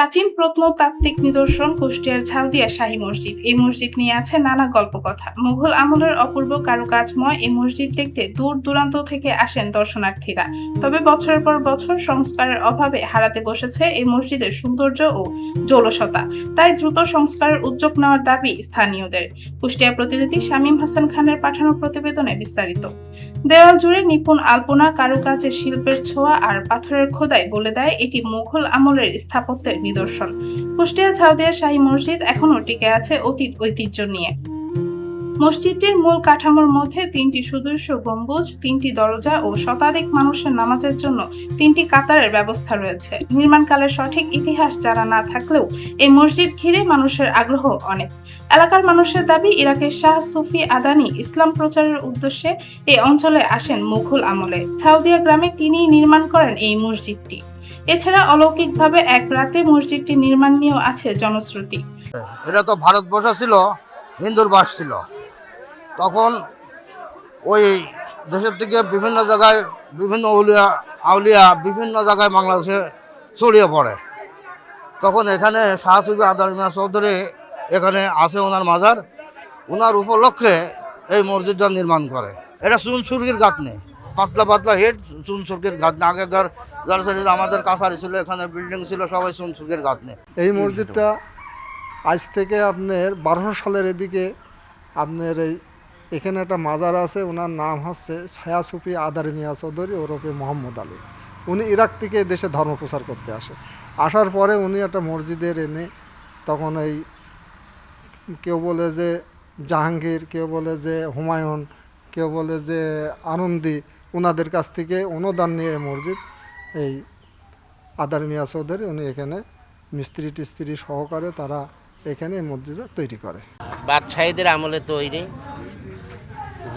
প্রাচীন প্রত্নতাত্ত্বিক নিদর্শন কুষ্টিয়ার ছাউদিয়া শাহী মসজিদ। এই মসজিদ নিয়ে আছে নানা গল্পকথা। মুঘল আমলের অপূর্ব কারুকাজময় এই মসজিদ দেখতে দূর দূরান্ত থেকে আসেন দর্শনার্থীরা। তবে বছরের পর বছর সংস্কারের অভাবে হারাতে বসেছে এই মসজিদের সৌন্দর্য ও জৌলসতা। তাই দ্রুত সংস্কারের উদ্যোগ নেওয়ার দাবি স্থানীয়দের। কুষ্টিয়া প্রতিনিধি শামীম হাসান খানের পাঠানো প্রতিবেদনে বিস্তারিত। দেওয়াল জুড়ে নিপুণ আলপনা, কারুকাজের শিল্পের ছোঁয়া আর পাথরের খোদাই বলে দেয় এটি মুঘল আমলের স্থাপত্যের নিদর্শন। কুষ্টিয়া ছাউদিয়া শাহী মসজিদ এখনও টিকে আছে অতীত ঐতিহ্য নিয়ে। মসজিদটির মূল কাঠামোর মধ্যে 3টি সুদৃশ্য গম্বুজ, 3টি দরজা ও শতাধিক মানুষের নামাজের জন্য 3টি কাতারের ব্যবস্থা রয়েছে। নির্মাণকালের সঠিক ইতিহাস জানা না থাকলেও এই মসজিদ ঘিরে মানুষের আগ্রহ অনেক। এলাকার মানুষের দাবি, ইরাকের শাহ সুফি আদানি ইসলাম প্রচারের উদ্দেশ্যে এই অঞ্চলে আসেন মুঘল আমলে। ছাউদিয়া গ্রামে তিনিই নির্মাণ করেন এই মসজিদটি। এছাড়া অলৌকিকভাবে এক রাতে মসজিদটি নির্মাণ নিয়েও আছে জনশ্রুতি। এটা তো ভারতবর্ষ ছিল, হিন্দুর বাস ছিল। তখন ওই দেশের থেকে বিভিন্ন জায়গায় বিভিন্ন আউলিয়া বিভিন্ন জায়গায় বাংলাদেশে ছড়িয়ে পড়ে। তখন এখানে শাহ সুফি আদানি মিয়া চৌধুরী এখানে আছে ওনার মাজার, ওনার উপলক্ষে এই মসজিদটা নির্মাণ করে। এটা চুনসুরকির গাঁথনি, পাতলা পাতলা হেড, চুনসুরকির গাঁথনি। আগেকার যারা আমাদের কাছারি ছিল, এখানে বিল্ডিং ছিল, সবাই চুনসুরকির গাঁথনি। এই মসজিদটা আজ থেকে আপনার 1200 সালের এদিকে আপনার এখানে একটা মাজার আছে, ওনার নাম হচ্ছে শাহ সুফি আদানি মিয়া চৌধুরী ওরফে মোহাম্মদ আলী। উনি ইরাক থেকে দেশে ধর্ম প্রচার করতে আসার পরে উনি একটা মসজিদের এনে তখন এই কেউ বলে যে জাহাঙ্গীর, কেউ বলে যে হুমায়ুন, কেউ বলে যে আনন্দী, ওনাদের কাছ থেকে অনুদান নিয়ে মসজিদ এই আদানি মিয়া চৌধুরী উনি এখানে মিস্ত্রি টিস্ত্রি সহকারে তারা এখানে মসজিদ তৈরি করে। বাদশাহীদের আমলে তৈরি,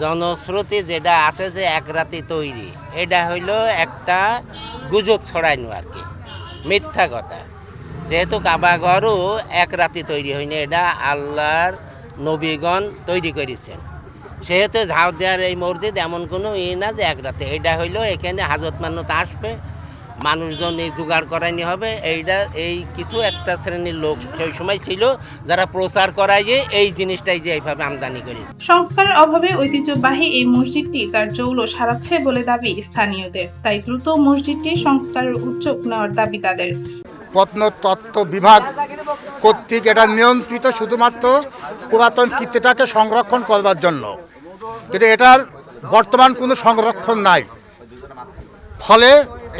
জনশ্রুতি যেটা আছে যে এক রাতে তৈরি, এটা হইল একটা গুজব ছড়াইনো আর কি, মিথ্যা কথা। যেহেতু কাবাঘরও এক রাতে তৈরি হয়নি, এটা আল্লাহর নবীগণ তৈরি করেছেন। সেহেতু ছাউদিয়ার এই মসজিদ এমন কোনো না যে এক রাতে। এটা হইল এখানে হাজত মান্যত আসবে, মানুষজন এই জোগাড় করাইনি হবে। এই কিছু একটা শ্রেণীর লোক সেই সময় ছিল যারা প্রচার করাইয়ে এই জিনিসটাই যে এইভাবে আমদানি করেছে। সংস্কারের অভাবে ঐতিহ্যবাহী এই মসজিদটি তার জৌলস হারাচ্ছে বলে দাবি স্থানীয়দের। তাই দ্রুত মসজিদটি সংস্কারের উদ্যোগ নেওয়ার দাবি তাদের। প্রত্নতত্ত্ব বিভাগ কর্তৃক এটা নিয়ন্ত্রিত শুধুমাত্র পুরাতন কীর্তিটাকে সংরক্ষণ করবার জন্য, কিন্তু এটার বর্তমান কোনো সংরক্ষণ নাই। ফলে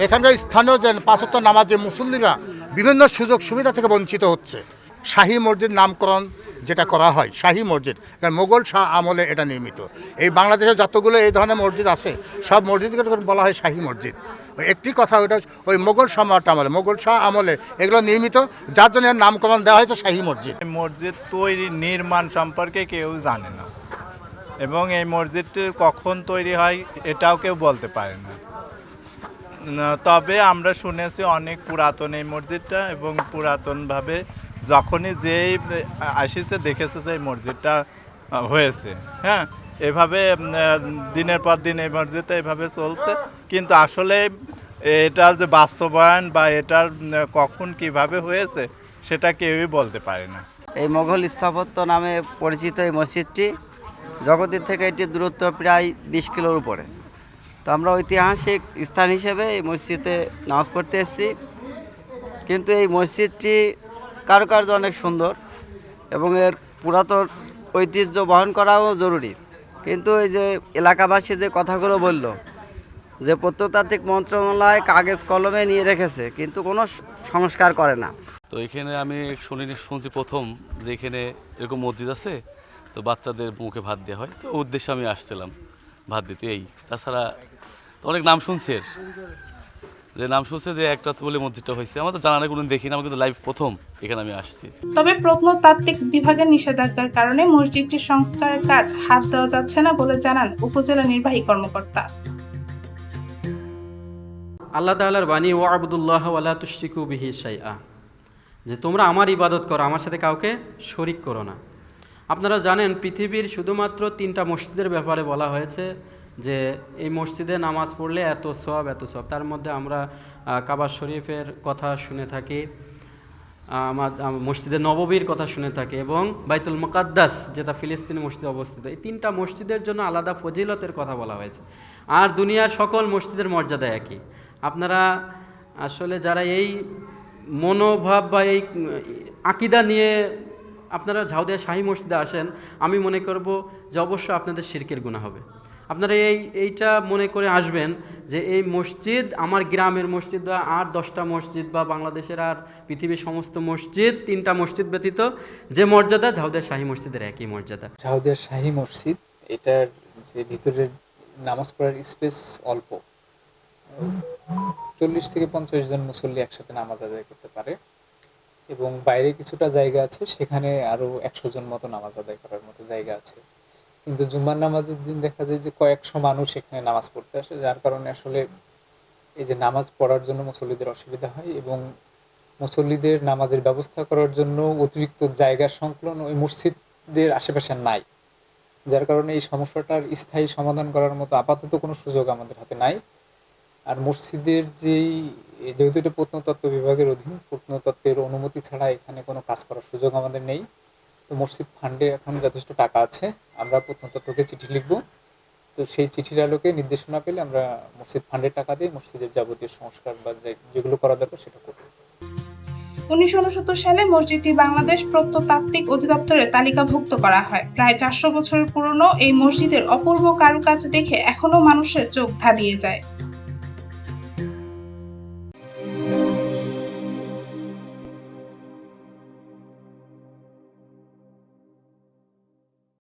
এখানকার স্থানীয় যে 5 ওয়াক্ত নামাজে মুসল্লিরা বিভিন্ন সুযোগ সুবিধা থেকে বঞ্চিত হচ্ছে। শাহী মসজিদ নামকরণ যেটা করা হয় শাহী মসজিদ, মোগল শাহ আমলে এটা নির্মিত। এই বাংলাদেশে যতগুলো এই ধরনের মসজিদ আছে সব মসজিদকে বলা হয় শাহী মসজিদ। একটি কথা, ওইটা ওই মোগল সম্রাট আমলে, মোগল শাহ আমলে এগুলো নির্মিত, যার জন্য এর নামকরণ দেওয়া হয়েছে শাহী মসজিদ। মসজিদ তৈরি নির্মাণ সম্পর্কে কেউ জানে না, এবং এই মসজিদটি কখন তৈরি হয় এটাও কেউ বলতে পারে না। তবে আমরা শুনেছি অনেক পুরাতন এই মসজিদটা, এবং পুরাতনভাবে যখনই যেই আসিছে দেখেছে যে এই মসজিদটা হয়েছে। হ্যাঁ, এভাবে দিনের পর দিন এই মসজিদটা এভাবে চলছে, কিন্তু আসলে এটার যে বাস্তবায়ন বা এটার কখন কিভাবে হয়েছে সেটা কেউই বলতে পারে না। এই মোগল স্থাপত্য নামে পরিচিত এই মসজিদটি জগতের থেকে এটির দূরত্ব প্রায় 20 কিলোর উপরে। তো আমরা ঐতিহাসিক স্থান হিসেবে এই মসজিদে নামাজ পড়তে এসেছি। কিন্তু এই মসজিদটি কারুকার্য অনেক সুন্দর এবং এর পুরাতন ঐতিহ্য বহন করাও জরুরি। কিন্তু এই যে এলাকাবাসী যে কথাগুলো বলল যে প্রত্নতাত্ত্বিক মন্ত্রণালয় কাগজ কলমে নিয়ে রেখেছে কিন্তু কোনো সংস্কার করে না। তো এখানে আমি শুনছি প্রথম যে এখানে এরকম মসজিদ আছে, তো বাচ্চাদের মুখে ভাত দেওয়া হয়, তো উদ্দেশ্যে আমি আসছিলাম ভাত দিতে। এই তাছাড়া অনেক নাম শুনছে, যে একটা বলে মসজিদটা হয়েছে, আমার তো জানা নেই, কোনো দেখি না, আমি কিন্তু লাইভ প্রথম এখানে আমি আসছি। তবে প্রত্নতাত্ত্বিক বিভাগের নিষেধাজ্ঞার কারণে মসজিদটির সংস্কারের কাজ হাত দেওয়া যাচ্ছে না বলে জানান উপজেলা নির্বাহী কর্মকর্তা। আল্লাহ তাআলার বাণী, ওয়া আবুদুল্লাহ ওয়ালা তুশরিকু বিহি শাইআ, যে তোমরা আমার ইবাদত করো, আমার সাথে কাউকে শরিক করো না। আপনারা জানেন পৃথিবীর শুধুমাত্র 3টা মসজিদের ব্যাপারে বলা হয়েছে যে এই মসজিদে নামাজ পড়লে এত সওয়াব। তার মধ্যে আমরা কাবা শরীফের কথা শুনে থাকি, মসজিদে নববীর কথা শুনে থাকে এবং বাইতুল মুকাদ্দাস যেটা ফিলিস্তিনি মসজিদে অবস্থিত, এই 3টা মসজিদের জন্য আলাদা ফজিলতের কথা বলা হয়েছে। আর দুনিয়ার সকল মসজিদের মর্যাদা একই। আপনারা আসলে যারা এই মনোভাব বা এই আকিদা নিয়ে আপনারা ঝাউদিয়া শাহী মসজিদে আসেন, আমি মনে করব যে অবশ্যই আপনাদের শিরকের গুনাহ হবে। আপনারা এইটা মনে করে আসবেন যে এই মসজিদ আমার গ্রামের মসজিদ বা আর 10টা মসজিদ বা বাংলাদেশের আর পৃথিবীর সমস্ত মসজিদ 3টা মসজিদ ব্যতীত যে মর্যাদা, ঝাউদিয়া শাহী মসজিদের একই মর্যাদা। ঝাউদিয়া শাহী মসজিদ, এটার যে ভিতরের নামাজ পড়ার স্পেস অল্প, 40 থেকে 50 জন মুসল্লি একসাথে নামাজ আদায় করতে পারে, এবং বাইরে কিছুটা জায়গা আছে, সেখানে আরো 100 জন মতো নামাজ আদায় করার মতো জায়গা আছে। কিন্তু জুম্মার নামাজের দিন দেখা যায় যে কয়েকশো মানুষ এখানে নামাজ পড়তে আসে, যার কারণে আসলে এই যে নামাজ পড়ার জন্য মুসল্লিদের অসুবিধা হয়, এবং মুসল্লিদের নামাজের ব্যবস্থা করার জন্য অতিরিক্ত জায়গা সংকলন ওই মসজিদের আশেপাশে নাই, যার কারণে এই সমস্যাটার স্থায়ী সমাধান করার মতো আপাতত কোনো সুযোগ আমাদের হাতে নাই। আর মসজিদের যেহেতু এটা প্রত্নতত্ত্ব বিভাগের অধীন, প্রত্নতত্ত্বের অনুমতি ছাড়া এখানে কোনো কাজ করার সুযোগ আমাদের নেই। তো মসজিদ ফান্ডে এখন যথেষ্ট টাকা আছে, আমরা প্রত্নতত্ত্বকে চিঠি লিখব, তো সেই চিঠির আলোকে নির্দেশনা পেলে আমরা মসজিদ ফান্ডের টাকা দিয়ে মসজিদের যাবতীয় সংস্কার বা যেগুলো করা দরকার সেটা করব। 1969 সালে মসজিদটি বাংলাদেশ প্রত্নতাত্ত্বিক অধিদপ্তরের তালিকাভুক্ত করা হয়। প্রায় 400 বছরের পুরনো এই মসজিদের অপূর্ব কারুকাজ দেখে এখনো মানুষের চোখ ধাঁধিয়ে যায়।